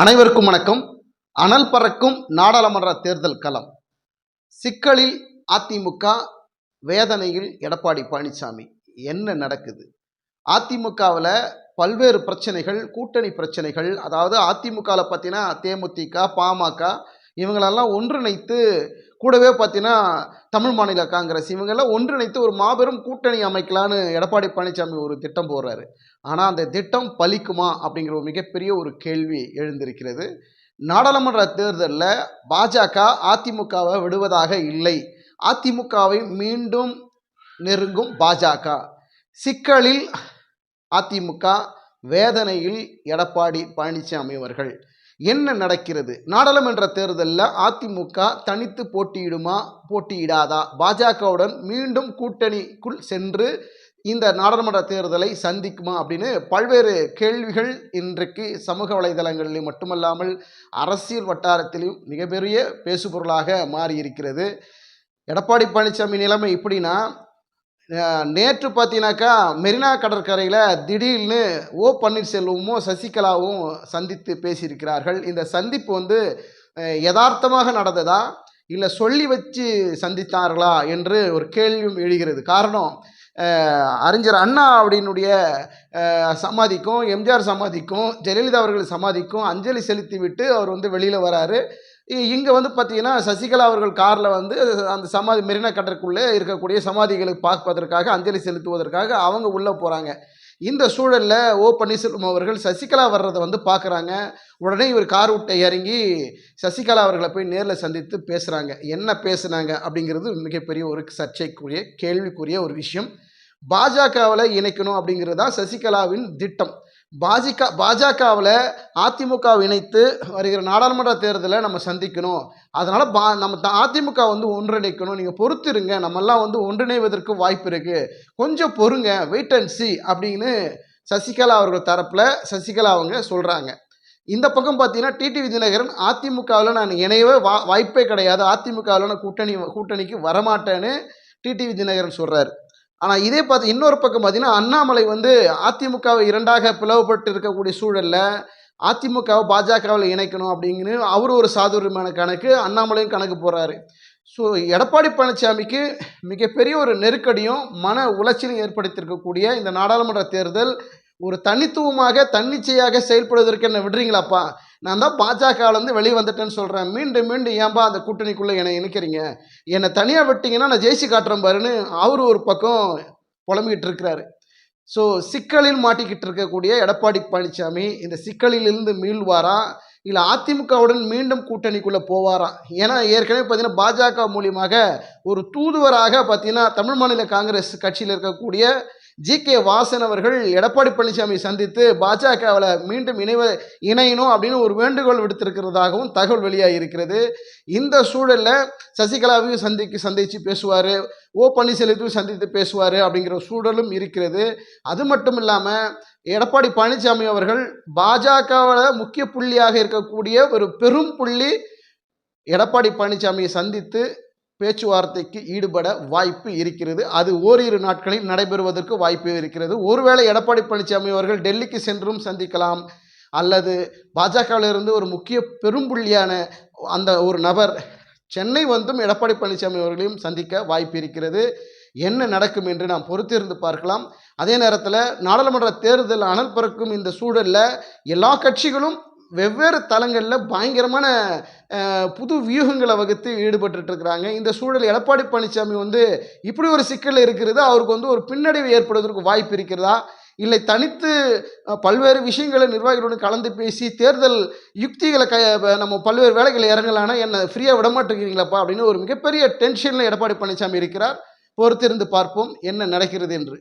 அனைவருக்கும் வணக்கம். அனல் பறக்கும் நாடாளுமன்ற தேர்தல் களம். சிக்கலில் அதிமுக, வேதனையில் எடப்பாடி பழனிசாமி. என்ன நடக்குது? அதிமுகவில் பல்வேறு பிரச்சனைகள், கூட்டணி பிரச்சனைகள். அதாவது அதிமுகவில் பார்த்தீங்கன்னா தேமுதிக, பாமக இவங்களெல்லாம் ஒன்றிணைத்து, கூடவே பார்த்தீங்கன்னா தமிழ் மாநில காங்கிரஸ் இவங்கெல்லாம் ஒன்றிணைத்து ஒரு மாபெரும் கூட்டணி அமைக்கலான்னு எடப்பாடி பழனிசாமி ஒரு திட்டம் போடுறாரு. ஆனால் அந்த திட்டம் பலிக்குமா அப்படிங்கிற ஒரு மிகப்பெரிய ஒரு கேள்வி எழுந்திருக்கிறது. நாடாளுமன்ற தேர்தலில் பாஜக அதிமுகவை விடுவதாக இல்லை. அதிமுகவை மீண்டும் நெருங்கும் பாஜக. சிக்கலில் அதிமுக, வேதனையில் எடப்பாடி பழனிசாமி அவர்கள். என்ன நடக்கிறது? நாடாளுமன்ற தேர்தலில் அதிமுக தனித்து போட்டியிடுமா, போட்டியிடாதா? பாஜகவுடன் மீண்டும் கூட்டணிக்குள் சென்று இந்த நாடாளுமன்ற தேர்தலை சந்திக்குமா அப்படின்னு பல்வேறு கேள்விகள் இன்றைக்கு சமூக வலைதளங்களிலும் மட்டுமல்லாமல் அரசியல் வட்டாரத்திலும் மிகப்பெரிய பேசுபொருளாக மாறியிருக்கிறது. எடப்பாடி பழனிசாமி நிலைமை இப்படின்னா, நேற்று பார்த்தீங்கன்னாக்கா மெரினா கடற்கரையில் திடீர்னு ஓ பன்னீர்செல்வமும் சசிகலாவும் சந்தித்து பேசியிருக்கிறார்கள். இந்த சந்திப்பு யதார்த்தமாக நடந்ததா இல்லை சொல்லி வச்சு சந்தித்தார்களா என்று ஒரு கேள்வியும் எழுகிறது. காரணம், அறிஞர் அண்ணா அப்படின்னுடைய சமாதிக்கும், எம்ஜிஆர் சமாதிக்கும், ஜெயலலிதா அவர்கள் சமாதிக்கும் அஞ்சலி செலுத்தி விட்டு அவர் வெளியில் வராரு. இங்கே பார்த்தீங்கன்னா சசிகலா அவர்கள் காரில் அந்த சமாதி மெரினா கடற்குள்ளே இருக்கக்கூடிய சமாதிகளுக்கு பார்ப்பதற்காக, அஞ்சலி செலுத்துவதற்காக அவங்க உள்ளே போகிறாங்க. இந்த சூழலில் ஓ பன்னீர்செல்வம் அவர்கள் சசிகலா வர்றதை பார்க்குறாங்க. உடனே இவர் கார் விட்டு இறங்கி சசிகலா அவர்களை போய் நேரில் சந்தித்து பேசுகிறாங்க. என்ன பேசுனாங்க அப்படிங்கிறது மிகப்பெரிய ஒரு சர்ச்சைக்குரிய, கேள்விக்குரிய ஒரு விஷயம். பாஜகவில் இணைக்கணும் அப்படிங்கிறது தான் சசிகலாவின் திட்டம். பாஜகவில் அதிமுகவை இணைத்து வருகிற நாடாளுமன்ற தேர்தலில் நம்ம சந்திக்கணும். அதனால் நம்ம அதிமுக ஒன்றிணைக்கணும். நீங்கள் பொறுத்திருங்க, நம்மெல்லாம் ஒன்றிணைவதற்கு வாய்ப்பு இருக்குது, கொஞ்சம் பொறுங்க, வெயிட் அண்ட் சி அப்படின்னு சசிகலா அவர்கள் தரப்பில் சசிகலா அவங்க சொல்கிறாங்க. இந்த பக்கம் பார்த்தீங்கன்னா டிடிவி தினகரன் அதிமுகவில் நான் இணையவே வாய்ப்பே கிடையாது, அதிமுகவில் நான் கூட்டணிக்கு வரமாட்டேன்னு டிடிவி தினகரன் சொல்கிறார். ஆனால் இதே பார்த்து இன்னொரு பக்கம் பார்த்தீங்கன்னா அண்ணாமலை அதிமுகவை இரண்டாக பிளவுபட்டு இருக்கக்கூடிய சூழலில் அதிமுகவை பாஜகவில் இணைக்கணும் அப்படிங்கிற அவர் ஒரு சாதுரியமான கணக்கு, அண்ணாமலையும் கணக்கு போடுறாரு. ஸோ எடப்பாடி பழனிசாமிக்கு மிகப்பெரிய ஒரு நெருக்கடியும் மன உளைச்சலையும் ஏற்படுத்தியிருக்கக்கூடிய இந்த நாடாளுமன்ற தேர்தல் ஒரு தனித்துவமாக தன்னிச்சையாக செயல்படுவதற்கு என்ன விடுறீங்களாப்பா? நான் தான் பாஜகவிலேருந்து வெளியே வந்துட்டேன்னு சொல்கிறேன், மீண்டும் மீண்டும் ஏன்பா அந்த கூட்டணிக்குள்ளே என்னை இணைக்கிறீங்க? என்னை தனியாக விட்டிங்கன்னா நான் ஜெயிச்சு காட்டுறேன் பாருன்னு அவர் ஒரு பக்கம் புலம்பிக்கிட்டு இருக்கிறாரு. ஸோ சிக்கலில் மாட்டிக்கிட்டு இருக்கக்கூடிய எடப்பாடி பழனிசாமி இந்த சிக்கலிலிருந்து மீள்வாரா, இல்லை அதிமுகவுடன் மீண்டும் கூட்டணிக்குள்ளே போவாரா? ஏன்னா ஏற்கனவே பார்த்தீங்கன்னா பாஜக மூலியமாக ஒரு தூதுவராக பார்த்தீங்கன்னா தமிழ் மாநில காங்கிரஸ் கட்சியில் இருக்கக்கூடிய ஜி.கே. வாசன் அவர்கள் எடப்பாடி பழனிசாமி சந்தித்து பாஜகவில் மீண்டும் இணையணும் அப்படின்னு ஒரு வேண்டுகோள் விடுத்திருக்கிறதாகவும் தகவல் வெளியாக இருக்கிறது. இந்த சூழலில் சசிகலாவையும் சந்தித்து பேசுவார், ஓ பன்னீர்செல்வத்தையும் சந்தித்து பேசுவார் அப்படிங்கிற சூழலும் இருக்கிறது. அது மட்டும் இல்லாமல் எடப்பாடி பழனிசாமி அவர்கள் பாஜகவில் முக்கிய புள்ளியாக இருக்கக்கூடிய ஒரு பெரும் புள்ளி எடப்பாடி பழனிசாமியை சந்தித்து பேச்சுவார்த்தைக்கு ஈடுபட வாய்ப்பு இருக்கிறது. அது ஓரிரு நாட்களில் நடைபெறுவதற்கு வாய்ப்பு இருக்கிறது. ஒருவேளை எடப்பாடி பழனிசாமி அவர்கள் டெல்லிக்கு சென்றும் சந்திக்கலாம், அல்லது பாஜகவிலிருந்து ஒரு முக்கிய பெரும்புள்ளியான அந்த ஒரு நபர் சென்னை எடப்பாடி பழனிசாமி அவர்களையும் சந்திக்க வாய்ப்பு இருக்கிறது. என்ன நடக்கும் என்று நாம் பொறுத்திருந்து பார்க்கலாம். அதே நேரத்தில் நாடாளுமன்ற தேர்தல் அனல் பறக்கும் இந்த சூழலில் எல்லா கட்சிகளும் வெவ்வேறு தளங்களில் பயங்கரமான புது வியூகங்களை வகுத்து ஈடுபட்டுருக்கிறாங்க. இந்த சூழல் எடப்பாடி பழனிசாமி இப்படி ஒரு சிக்கல் இருக்கிறது, அவருக்கு ஒரு பின்னடைவு ஏற்படுவதற்கு வாய்ப்பு இருக்கிறதா, இல்லை தனித்து பல்வேறு விஷயங்களை நிர்வாகிகளுடன் கலந்து பேசி தேர்தல் யுக்திகளை நம்ம பல்வேறு வேலைகளை இறங்கலானா என்ன ஃப்ரீயாக விடமாட்டேங்கிறீங்களாப்பா அப்படின்னு ஒரு மிகப்பெரிய டென்ஷனில் எடப்பாடி பழனிசாமி இருக்கிறார். பொறுத்திருந்து பார்ப்போம் என்ன நடக்கிறது என்று.